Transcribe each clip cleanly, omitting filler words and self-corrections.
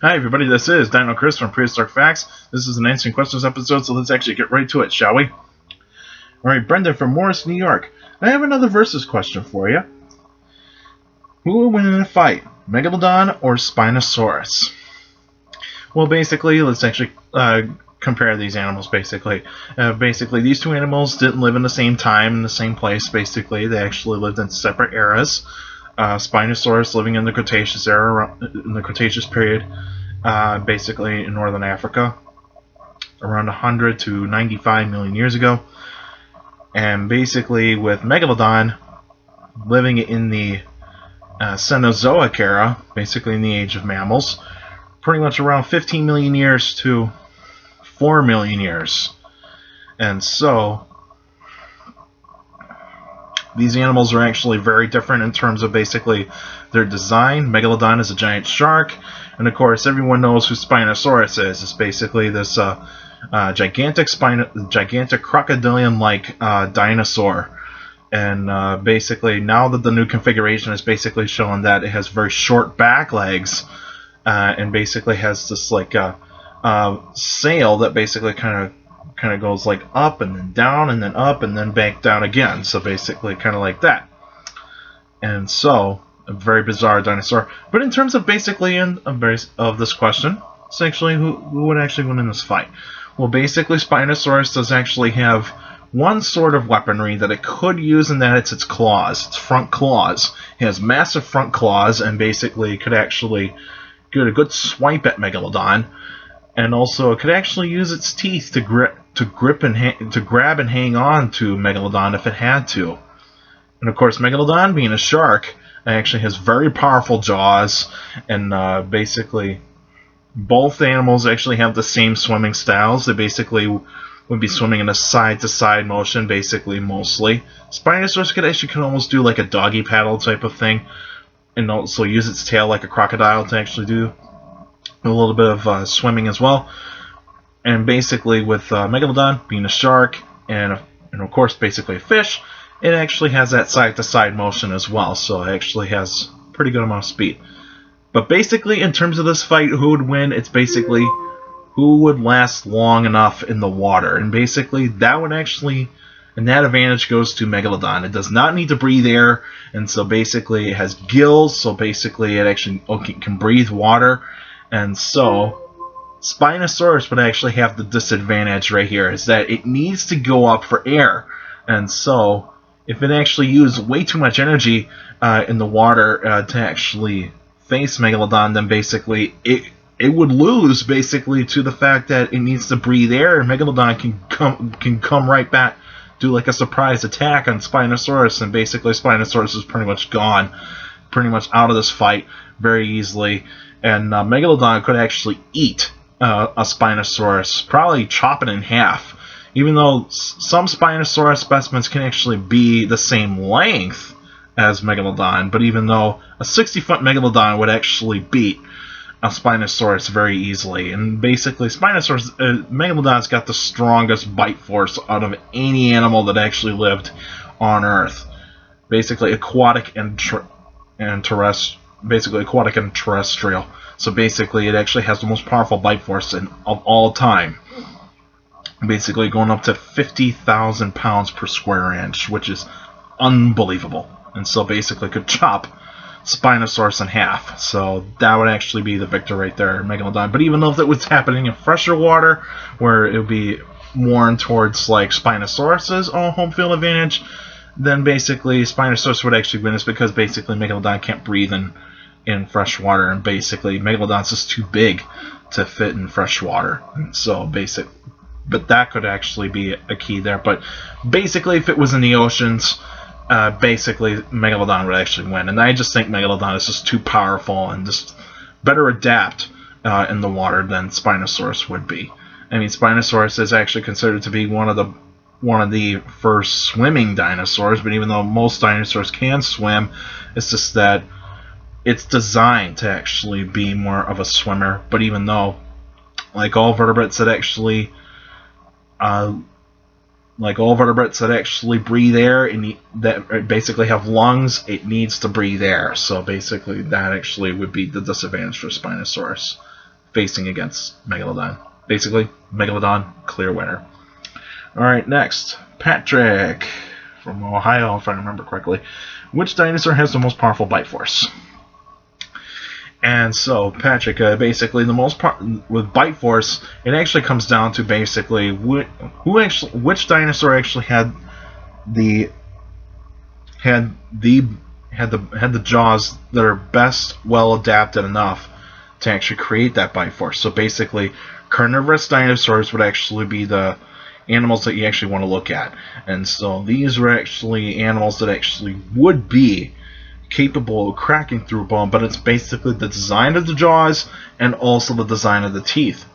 Hi everybody, this is Dino Chris from Prehistoric Facts. This is an Answering Questions episode, so let's actually get right to it, shall we? Alright, Brendan from Morris, New York. I have another versus question for you. Who will win in a fight, Megalodon or Spinosaurus? Well, basically, let's actually compare these animals, basically. Basically, these two animals didn't live in the same time, in the same place, basically. They actually lived in separate eras. Spinosaurus living in the Cretaceous era, in the Cretaceous period, basically in northern Africa, around 100 to 95 million years ago. And basically with Megalodon living in the Cenozoic era, basically in the age of mammals, pretty much around 15 million years to 4 million years. And so these animals are actually very different in terms of basically their design. Megalodon is a giant shark, and of course everyone knows who Spinosaurus is. It's basically this gigantic crocodilian-like dinosaur. And basically now that the new configuration is basically showing that it has very short back legs, and basically has this like sail that basically kind of goes like up and then down and then up and then back down again. So basically kind of like that. And so a very bizarre dinosaur. But in terms of basically of this question, it's actually who would actually win in this fight? Well, basically Spinosaurus does actually have one sort of weaponry that it could use, and that it's its claws, its front claws. It has massive front claws and basically could actually get a good swipe at Megalodon. And also, it could actually use its teeth to grab and hang on to Megalodon if it had to. And of course, Megalodon, being a shark, actually has very powerful jaws, and basically, both animals actually have the same swimming styles. They basically would be swimming in a side-to-side motion, basically, mostly. Spinosaurus can almost do like a doggy paddle type of thing, and also use its tail like a crocodile to actually do a little bit of swimming as well. And basically with Megalodon being a shark and of course basically a fish, it actually has that side-to-side motion as well, so it actually has a pretty good amount of speed. But basically in terms of this fight, who would win, it's basically who would last long enough in the water. And basically that advantage goes to Megalodon. It does not need to breathe air, and so basically it has gills, so basically it actually can breathe water. And so Spinosaurus would actually have the disadvantage right here, is that it needs to go up for air. And so if it actually used way too much energy in the water to actually face Megalodon, then basically it would lose basically to the fact that it needs to breathe air, and Megalodon can come right back, do like a surprise attack on Spinosaurus, and basically Spinosaurus is pretty much gone, pretty much out of this fight very easily. And Megalodon could actually eat a Spinosaurus, probably chop it in half. Even though some Spinosaurus specimens can actually be the same length as Megalodon, but even though a 60-foot Megalodon would actually beat a Spinosaurus very easily. And basically, Megalodon's got the strongest bite force out of any animal that actually lived on Earth. Basically, aquatic and terrestrial. So basically, it actually has the most powerful bite force of all time. Basically, going up to 50,000 pounds per square inch, which is unbelievable. And so basically, could chop Spinosaurus in half. So that would actually be the victor right there, Megalodon. But even though if it was happening in fresher water, where it would be more towards like Spinosaurus's home field advantage, then basically Spinosaurus would actually win. This because basically Megalodon can't breathe in fresh water, and basically Megalodon's just too big to fit in fresh water. And so but that could actually be a key there. But basically, if it was in the oceans, basically Megalodon would actually win. And I just think Megalodon is just too powerful and just better adapt in the water than Spinosaurus would be. I mean, Spinosaurus is actually considered to be one of the first swimming dinosaurs, but even though most dinosaurs can swim, it's just that it's designed to actually be more of a swimmer. But even though, like all vertebrates that actually breathe air and that basically have lungs, it needs to breathe air. So basically that actually would be the disadvantage for Spinosaurus. facing against Megalodon. Basically, Megalodon, clear winner. Alright, next. Patrick from Ohio, if I remember correctly. Which dinosaur has the most powerful bite force? And so, Patrick, basically, the most with bite force, it actually comes down to basically which dinosaur actually had the jaws that are best well adapted enough to actually create that bite force. So basically, carnivorous dinosaurs would actually be the animals that you actually want to look at. And so these are actually animals that actually would be capable of cracking through bone, but it's basically the design of the jaws and also the design of the teeth.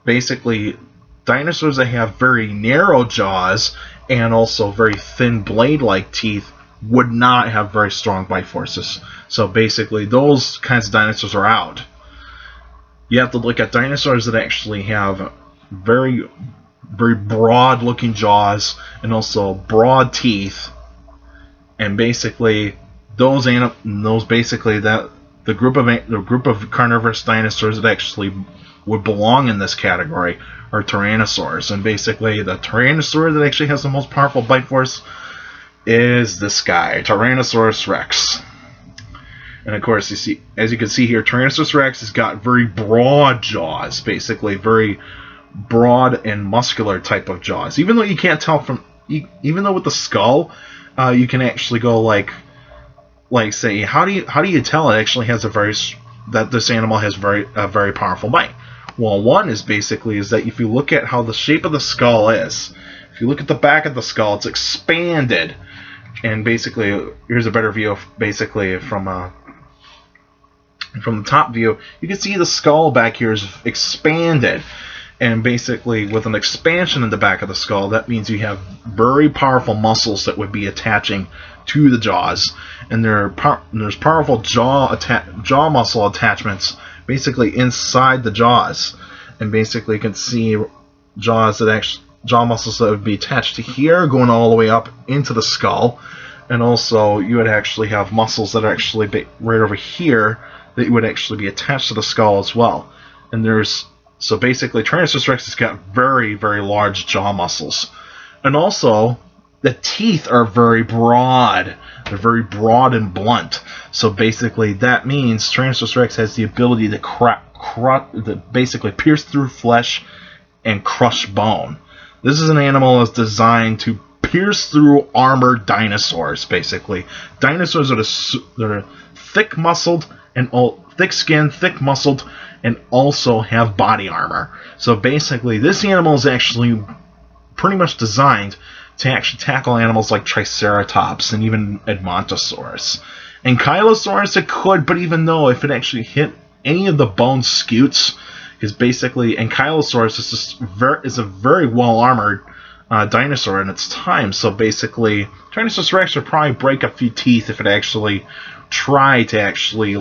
Basically, dinosaurs that have very narrow jaws and also very thin blade-like teeth would not have very strong bite forces. So basically, those kinds of dinosaurs are out. You have to look at dinosaurs that actually have very broad looking jaws and also broad teeth, and basically the group of carnivorous dinosaurs that actually would belong in this category are tyrannosaurs. And basically the tyrannosaur that actually has the most powerful bite force is this guy, Tyrannosaurus Rex. And of course, as you can see here, Tyrannosaurus Rex has got very broad jaws, basically very broad and muscular type of jaws. Even though you can't tell even though with the skull, you can actually go like say, how do you tell it actually has that this animal has a very powerful bite? Well, one is that if you look at how the shape of the skull is, if you look at the back of the skull, it's expanded, and basically here's a better view of basically from the top view, you can see the skull back here is expanded. And basically, with an expansion in the back of the skull, that means you have very powerful muscles that would be attaching to the jaws. And there's powerful jaw muscle attachments basically inside the jaws. And basically, you can see jaw muscles that would be attached to here, going all the way up into the skull. And also, you would actually have muscles that are actually right over here that would actually be attached to the skull as well. And so basically, Tyrannosaurus Rex has got very, very large jaw muscles. And also, the teeth are very broad. They're very broad and blunt. So basically, that means Tyrannosaurus Rex has the ability to basically pierce through flesh and crush bone. This is an animal that's designed to pierce through armored dinosaurs, basically. Dinosaurs that are thick-muscled and thick-skinned, thick-muscled, and also have body armor. So basically, this animal is actually pretty much designed to actually tackle animals like Triceratops and even Edmontosaurus. Ankylosaurus it could, but even though if it actually hit any of the bone scutes, because basically Ankylosaurus is a very well-armored dinosaur in its time. So basically, Tyrannosaurus Rex would probably break a few teeth if it actually tried to actually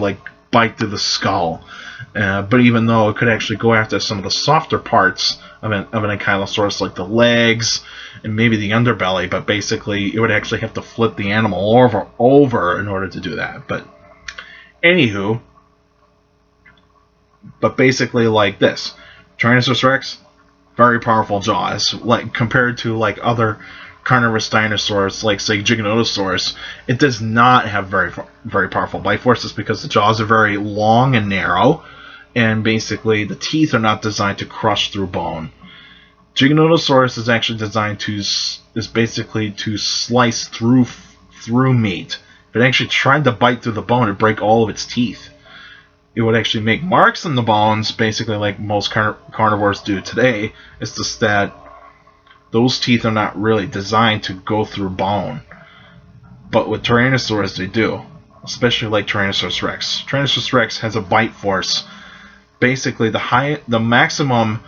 bite through the skull. But even though it could actually go after some of the softer parts of an Ankylosaurus, like the legs and maybe the underbelly, but basically it would actually have to flip the animal over in order to do that. But anywho, basically like this, Tyrannosaurus Rex, very powerful jaws, compared to other carnivorous dinosaurs, like say Giganotosaurus. It does not have very powerful bite forces because the jaws are very long and narrow, and basically the teeth are not designed to crush through bone. Giganotosaurus is actually designed to slice through meat. If it actually tried to bite through the bone, it'd break all of its teeth. It would actually make marks in the bones, basically like most carnivores do today. It's just that those teeth are not really designed to go through bone. But with Tyrannosaurus, they do. Especially like Tyrannosaurus Rex. Tyrannosaurus Rex has a bite force. Basically, the maximum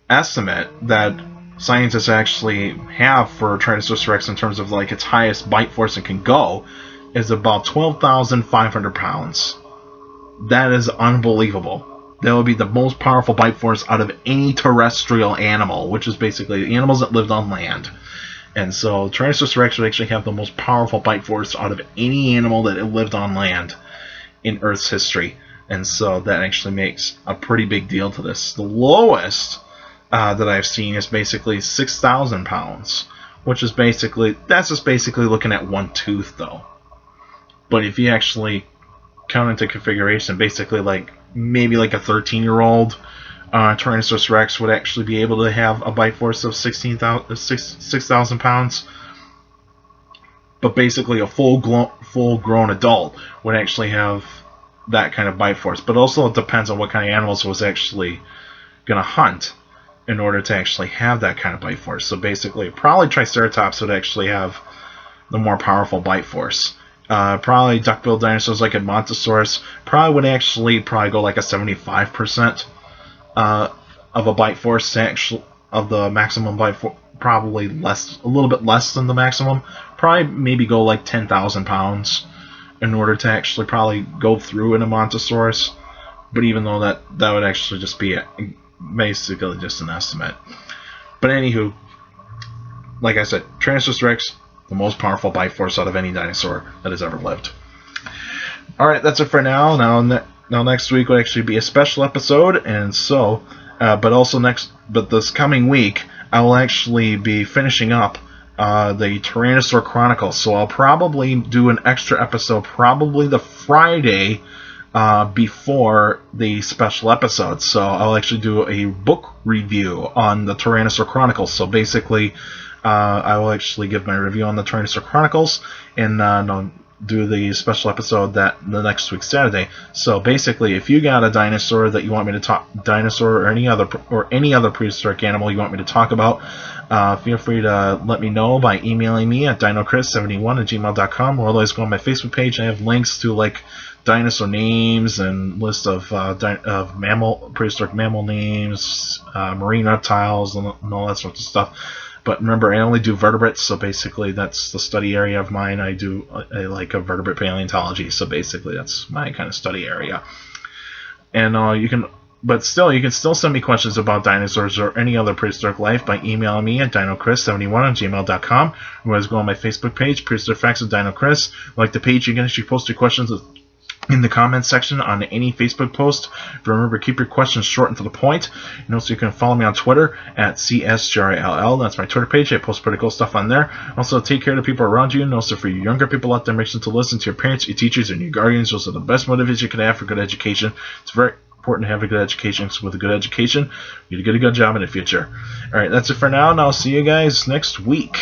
estimate that scientists actually have for Tyrannosaurus Rex in terms of its highest bite force it can go is about 12,500 pounds. That is unbelievable. That would be the most powerful bite force out of any terrestrial animal, which is basically the animals that lived on land. And so Tyrannosaurus Rex would actually have the most powerful bite force out of any animal that lived on land in Earth's history. and so that actually makes a pretty big deal to this. The lowest that I've seen is basically 6,000 pounds, which is basically, that's just basically looking at one tooth though. But if you actually count into configuration, basically like maybe like a 13-year-old Tyrannosaurus Rex would actually be able to have a bite force of 6,000 pounds. But basically a full-grown adult would actually have that kind of bite force. But also it depends on what kind of animals it was actually going to hunt in order to actually have that kind of bite force. So basically, probably Triceratops would actually have the more powerful bite force. Probably duck-billed dinosaurs like Edmontosaurus probably would actually go like a 75% of a bite force to actually, of the maximum bite force. Probably less, a little bit less than the maximum. Probably maybe go like 10,000 pounds in order to actually probably go through an Edmontosaurus. But even though that would actually just be basically just an estimate. But anywho, like I said, Tyrannosaurus Rex, the most powerful bite force out of any dinosaur that has ever lived. Alright, that's it for now. Now next week will actually be a special episode, and so, but this coming week, I will actually be finishing up the Tyrannosaur Chronicles. So I'll probably do an extra episode, probably the Friday before the special episode. So I'll actually do a book review on the Tyrannosaur Chronicles. So basically, I will actually give my review on the Tyrannosaur Chronicles and do the special episode the next week Saturday. So basically, if you got a dinosaur that you want me to talk, dinosaur or any other prehistoric animal you want me to talk about, feel free to let me know by emailing me at dinocris71@gmail.com, or otherwise go on my Facebook page. I have links to like dinosaur names and list of prehistoric mammal names, marine reptiles, and all that sorts of stuff. But remember, I only do vertebrates, so basically that's the study area of mine. I like a vertebrate paleontology, so basically that's my kind of study area. And you can still send me questions about dinosaurs or any other prehistoric life by emailing me at dinocris71@gmail.com. Or go on my Facebook page, Prehistoric Facts with Dino Chris. Like the page, you can actually post your questions in the comments section on any Facebook post. Remember, keep your questions short and to the point. And also, you can follow me on Twitter at CSGRILL. That's my Twitter page. I post pretty cool stuff on there. Also, take care of the people around you. And also, for you younger people out there, make sure to listen to your parents, your teachers, and your guardians. Those are the best motivators you can have for good education. It's very important to have a good education. So with a good education, you get a good job in the future. Alright, that's it for now, and I'll see you guys next week.